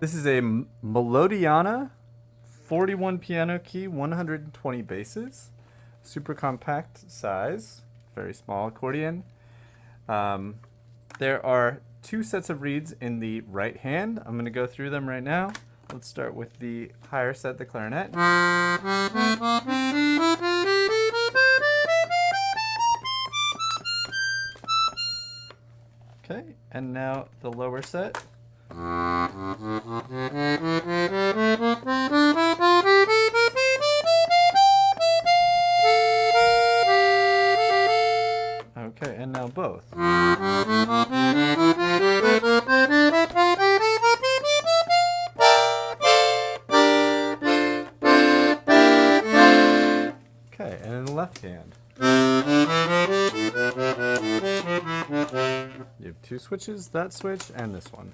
This is a Melodiana 41 piano key, 120 basses, super compact size, very small accordion. There are two sets of reeds in the right hand. I'm going to go through them right now. Let's start with the higher set, the clarinet. Okay, and now the lower set. Okay, and now both. Okay, and in the left hand. You have two switches, that switch and this one.